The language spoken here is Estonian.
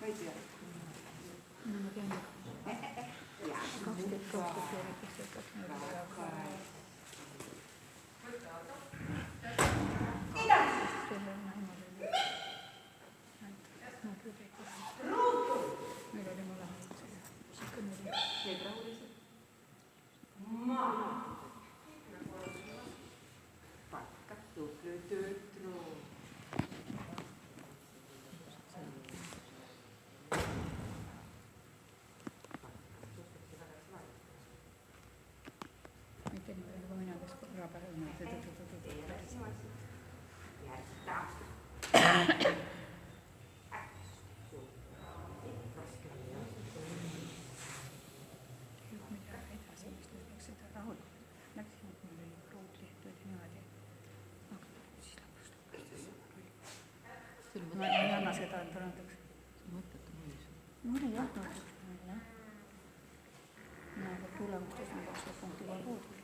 ei tea. No ma tean. Jah. 12 järgis võtaks nüüd. Meil oli mõlemad selle. Need rahuliselt. Maha. Pakka tuplu. Mitte nii palju, kui mina, kes korra päev ma ei anna seda, et parandaks. Mul ei olnud. Nagu tulemustes on 2 punkti puudu.